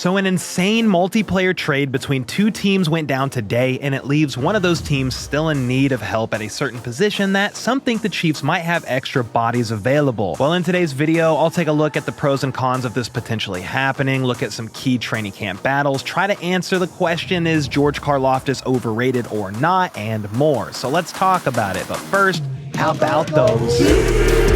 So an insane multiplayer trade between two teams went down today, and it leaves one of those teams still in need of help at a certain position that some think the Chiefs might have extra bodies available. Well, in today's video, I'll take a look at the pros and cons of this potentially happening, look at some key training camp battles, try to answer the question, is George Karlaftis overrated or not, and more. So let's talk about it. But first, how about those?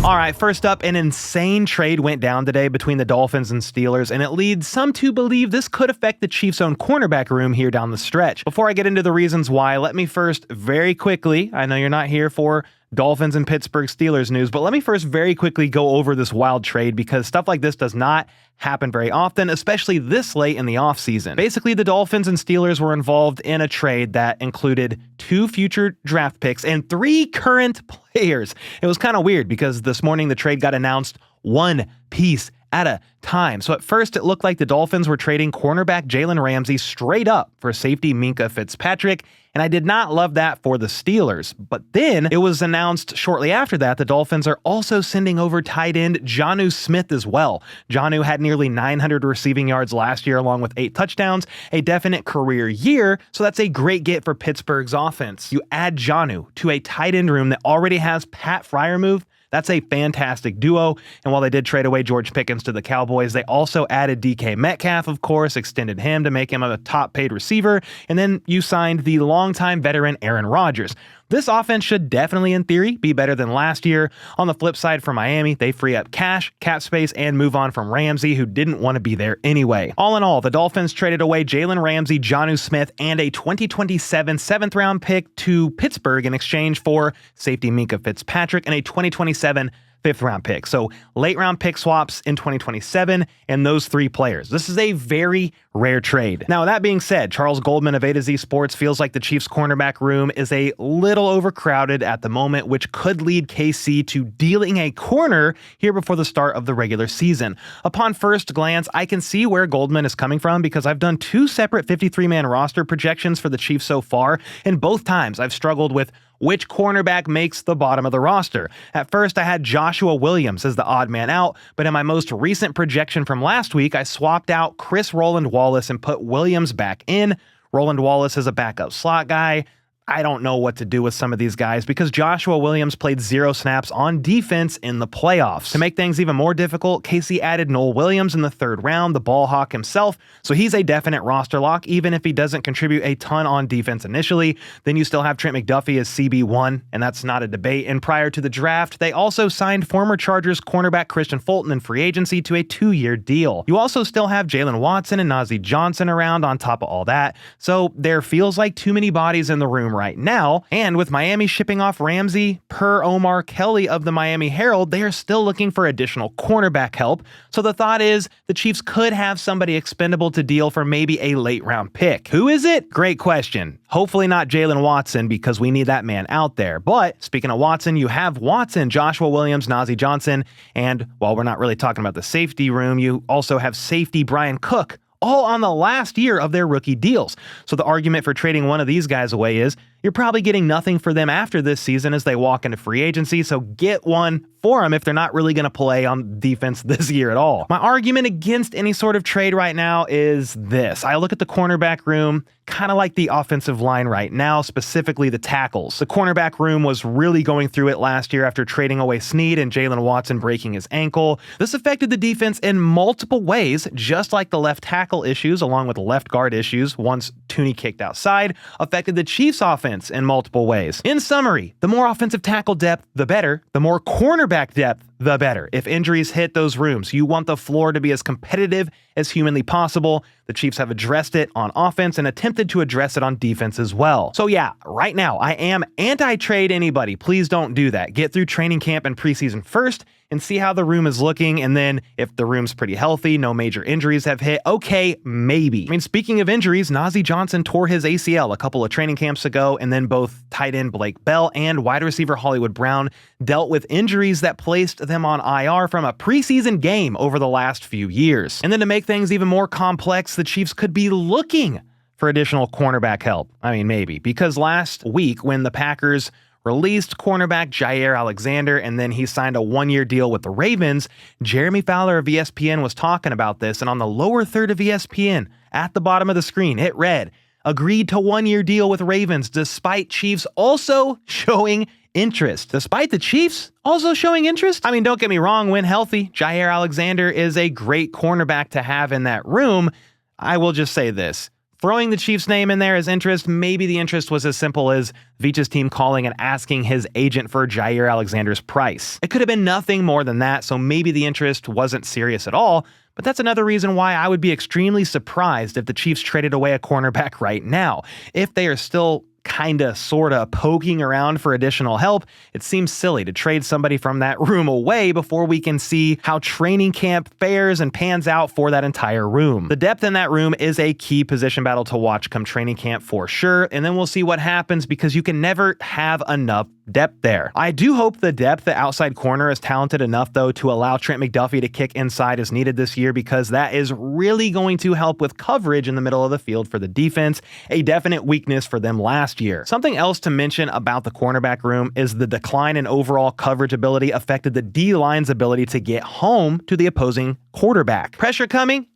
Alright, first up, an insane trade went down today between the Dolphins and Steelers, and it leads some to believe this could affect the Chiefs' own cornerback room here down the stretch. Before I get into the reasons why, let me first very quickly, I know you're not here for Dolphins and Pittsburgh Steelers news, but let me first very quickly go over this wild trade because stuff like this does not happen very often, especially this late in the offseason. Basically, the Dolphins and Steelers were involved in a trade that included 2 future draft picks and 3 current players. It was kind of weird because this morning the trade got announced one piece at a time. So at first it looked like the Dolphins were trading cornerback Jalen Ramsey straight up for safety Minkah Fitzpatrick, and I did not love that for the Steelers. But then it was announced shortly after that the Dolphins are also sending over tight end Jonnu Smith as well. Jonnu had nearly 900 receiving yards last year along with 8 touchdowns, a definite career year, so that's a great get for Pittsburgh's offense. You add Jonnu to a tight end room that already has Pat Freiermuth. That's a fantastic duo, and while they did trade away George Pickens to the Cowboys, they also added DK Metcalf, of course, extended him to make him a top-paid receiver, and then you signed the longtime veteran Aaron Rodgers. This offense should definitely, in theory, be better than last year. On the flip side for Miami, they free up cash, cap space, and move on from Ramsey, who didn't want to be there anyway. All in all, the Dolphins traded away Jalen Ramsey, Jonnu Smith, and a 2027 7th-round pick to Pittsburgh in exchange for safety Minkah Fitzpatrick and a 2027 5th-round pick. So late-round pick swaps in 2027 and those 3 players. This is a very rare trade. Now, that being said, Charles Goldman of A to Z Sports feels like the Chiefs' cornerback room is a little overcrowded at the moment, which could lead KC to dealing a corner here before the start of the regular season. Upon first glance, I can see where Goldman is coming from because I've done 2 separate 53-man roster projections for the Chiefs so far, and both times I've struggled with which cornerback makes the bottom of the roster. At first, I had Joshua Williams as the odd man out, but in my most recent projection from last week, I swapped out Chris Roland Wallace and put Williams back in. Roland Wallace is a backup slot guy. I don't know what to do with some of these guys because Joshua Williams played 0 snaps on defense in the playoffs. To make things even more difficult, KC added Noel Williams in the 3rd round, the ball hawk himself, so he's a definite roster lock even if he doesn't contribute a ton on defense initially. Then you still have Trent McDuffie as CB1, and that's not a debate. And prior to the draft, they also signed former Chargers cornerback Christian Fulton in free agency to a 2-year deal. You also still have Jalen Watson and Najee Johnson around on top of all that, so there feels like too many bodies in the room right now, and with Miami shipping off Ramsey, per Omar Kelly of the Miami Herald, they are still looking for additional cornerback help, so the thought is the Chiefs could have somebody expendable to deal for maybe a late round pick. Who is it? Great question. Hopefully not Jalen Watson because we need that man out there, but speaking of Watson, you have Watson, Joshua Williams, Najee Johnson, and while we're not really talking about the safety room, you also have safety Brian Cook, all on the last year of their rookie deals. So the argument for trading one of these guys away is you're probably getting nothing for them after this season as they walk into free agency, so get one for them if they're not really going to play on defense this year at all. My argument against any sort of trade right now is this. I look at the cornerback room kind of like the offensive line right now, specifically the tackles. The cornerback room was really going through it last year after trading away Snead and Jalen Watson breaking his ankle. This affected the defense in multiple ways, just like the left tackle issues along with the left guard issues once Tooney kicked outside affected the Chiefs offense in multiple ways. In summary, the more offensive tackle depth, the better. The more cornerback depth, the better. If injuries hit those rooms, you want the floor to be as competitive as humanly possible. The Chiefs have addressed it on offense and attempted to address it on defense as well. So yeah, right now, I am anti-trade anybody. Please don't do that. Get through training camp and preseason first and see how the room is looking, and then if the room's pretty healthy, no major injuries have hit, okay, maybe. I mean, speaking of injuries, Najee Johnson tore his ACL a couple of training camps ago, and then both tight end Blake Bell and wide receiver Hollywood Brown dealt with injuries that placed them on IR from a preseason game over the last few years. And then to make things even more complex, the Chiefs could be looking for additional cornerback help. I mean, maybe, because last week when the Packers released cornerback Jair Alexander, and then he signed a one-year deal with the Ravens. Jeremy Fowler of ESPN was talking about this, and on the lower third of ESPN, at the bottom of the screen, it read, agreed to one-year deal with Ravens despite Chiefs also showing interest. Despite the Chiefs also showing interest? I mean, don't get me wrong, when healthy, Jair Alexander is a great cornerback to have in that room. I will just say this. Throwing the Chiefs' name in there as interest, maybe the interest was as simple as VIDS' team calling and asking his agent for Jair Alexander's price. It could have been nothing more than that, so maybe the interest wasn't serious at all, but that's another reason why I would be extremely surprised if the Chiefs traded away a cornerback right now. If they are still kinda sorta poking around for additional help, it seems silly to trade somebody from that room away before we can see how training camp fares and pans out for that entire room. The depth in that room is a key position battle to watch come training camp for sure, and then we'll see what happens because you can never have enough depth there. I do hope the depth at outside corner is talented enough though to allow Trent McDuffie to kick inside as needed this year, because that is really going to help with coverage in the middle of the field for the defense, a definite weakness for them last year. Something else to mention about the cornerback room is the decline in overall coverage ability affected the D-line's ability to get home to the opposing quarterback. Pressure coming?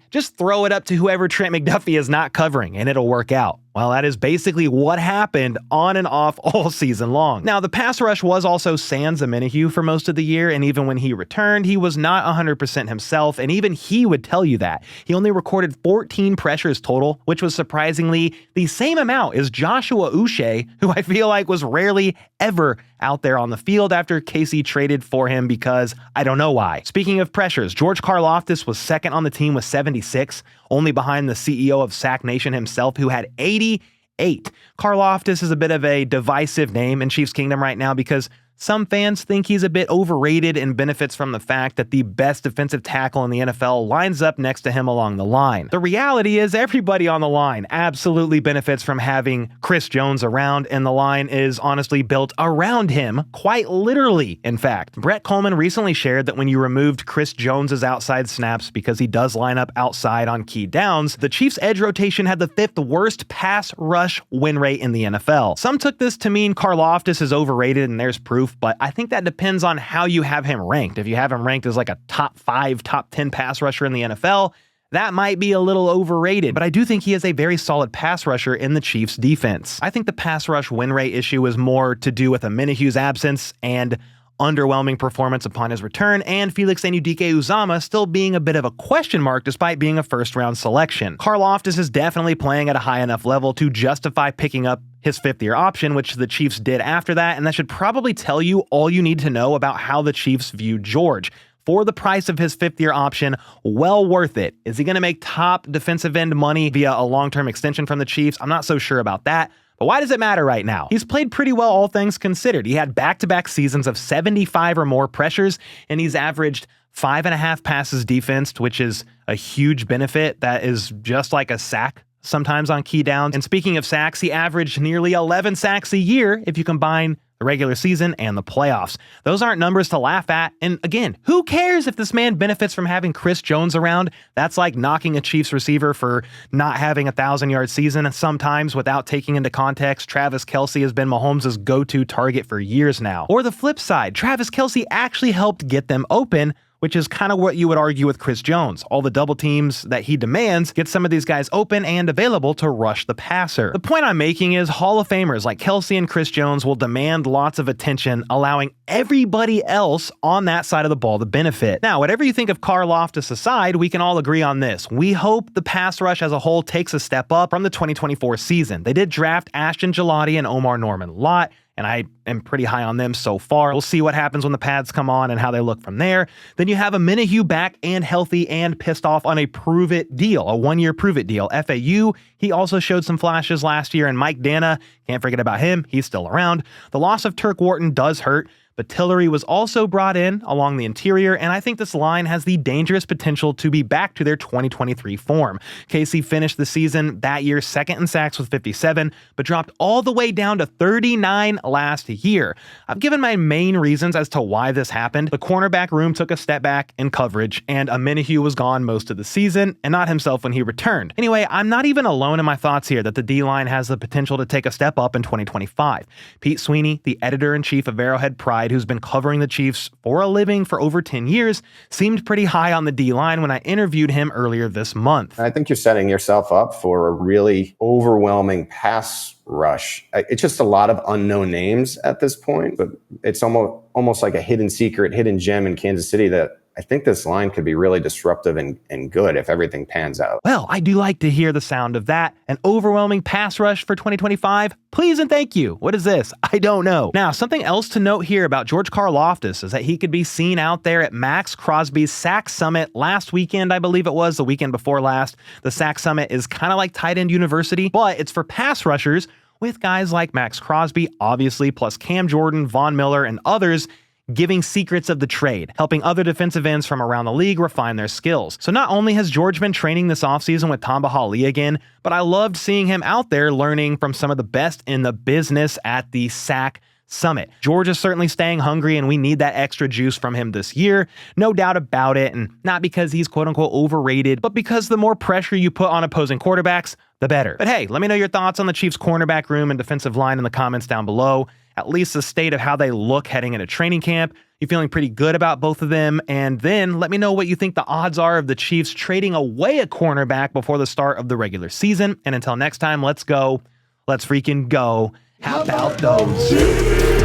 Just throw it up to whoever Trent McDuffie is not covering and it'll work out. Well, that is basically what happened on and off all season long. Now, the pass rush was also sans Amenahue for most of the year, and even when he returned, he was not 100% himself, and even he would tell you that. He only recorded 14 pressures total, which was surprisingly the same amount as Joshua Uche, who I feel like was rarely ever out there on the field after Casey traded for him because I don't know why. Speaking of pressures, George Karlaftis was second on the team with 76, only behind the CEO of Sack Nation himself, who had 88. Karlaftis is a bit of a divisive name in Chiefs Kingdom right now because some fans think he's a bit overrated and benefits from the fact that the best defensive tackle in the NFL lines up next to him along the line. The reality is everybody on the line absolutely benefits from having Chris Jones around, and the line is honestly built around him, quite literally, in fact. Brett Coleman recently shared that when you removed Chris Jones's outside snaps because he does line up outside on key downs, the Chiefs' edge rotation had the 5th worst pass rush win rate in the NFL. Some took this to mean Karlaftis is overrated, and there's proof, but I think that depends on how you have him ranked. If you have him ranked as like a top 5, top 10 pass rusher in the NFL, that might be a little overrated, but I do think he is a very solid pass rusher in the Chiefs defense. I think the pass rush win rate issue is more to do with Amenahue's absence and underwhelming performance upon his return, and Felix Anudike-Uzomah still being a bit of a question mark despite being a first-round selection. Karlaftis is definitely playing at a high enough level to justify picking up his 5th-year option, which the Chiefs did after that, and that should probably tell you all you need to know about how the Chiefs view George. For the price of his 5th-year option, well worth it. Is he going to make top defensive end money via a long-term extension from the Chiefs? I'm not so sure about that. But why does it matter right now? He's played pretty well, all things considered. He had back-to-back seasons of 75 or more pressures, and he's averaged 5.5 passes defensed, which is a huge benefit. That is just like a sack sometimes on key downs. And speaking of sacks, he averaged nearly 11 sacks a year if you combine the regular season and the playoffs. Those aren't numbers to laugh at. And again, who cares if this man benefits from having Chris Jones around? That's like knocking a Chiefs receiver for not having a 1,000-yard season. And sometimes without taking into context, Travis Kelce has been Mahomes' go-to target for years now. Or the flip side, Travis Kelce actually helped get them open, which is kind of what you would argue with Chris Jones. All the double teams that he demands get some of these guys open and available to rush the passer. The point I'm making is Hall of Famers like Kelce and Chris Jones will demand lots of attention, allowing everybody else on that side of the ball to benefit. Now, whatever you think of Karlaftis aside, we can all agree on this. We hope the pass rush as a whole takes a step up from the 2024 season. They did draft Ashton Gelati and Omar Norman-Lott, and I am pretty high on them so far. We'll see what happens when the pads come on and how they look from there. Then you have Amenahue back and healthy and pissed off on a prove-it deal, a one-year prove-it deal. FAU, he also showed some flashes last year, and Mike Dana, can't forget about him, he's still around. The loss of Turk Wharton does hurt, but Tillery was also brought in along the interior, and I think this line has the dangerous potential to be back to their 2023 form. KC finished the season that year second in sacks with 57, but dropped all the way down to 39 last year. I've given my main reasons as to why this happened. The cornerback room took a step back in coverage, and Amenahue was gone most of the season, and not himself when he returned. Anyway, I'm not even alone in my thoughts here that the D-line has the potential to take a step up in 2025. Pete Sweeney, the editor-in-chief of Arrowhead Pride, who's been covering the Chiefs for a living for over 10 years, seemed pretty high on the D-line when I interviewed him earlier this month. I think you're setting yourself up for a really overwhelming pass rush. It's just a lot of unknown names at this point, but it's almost like a hidden secret, hidden gem in Kansas City that I think this line could be really disruptive and good if everything pans out. Well, I do like to hear the sound of that. An overwhelming pass rush for 2025? Please and thank you. What is this? I don't know. Now, something else to note here about George Karlaftis is that he could be seen out there at Max Crosby's Sack Summit last weekend, I believe it was, the weekend before last. The Sack Summit is kind of like tight end university, but it's for pass rushers with guys like Max Crosby, obviously, plus Cam Jordan, Von Miller, and others giving secrets of the trade, helping other defensive ends from around the league refine their skills. So not only has George been training this offseason with Tamba Hali again, but I loved seeing him out there learning from some of the best in the business at the Sack Summit. George is certainly staying hungry, and we need that extra juice from him this year. No doubt about it, and not because he's quote-unquote overrated, but because the more pressure you put on opposing quarterbacks, the better. But hey, let me know your thoughts on the Chiefs' cornerback room and defensive line in the comments down below. At least the state of how they look heading into training camp. You feeling pretty good about both of them? And then let me know what you think the odds are of the Chiefs trading away a cornerback before the start of the regular season. And until next time, let's go. Let's freaking go. How about those?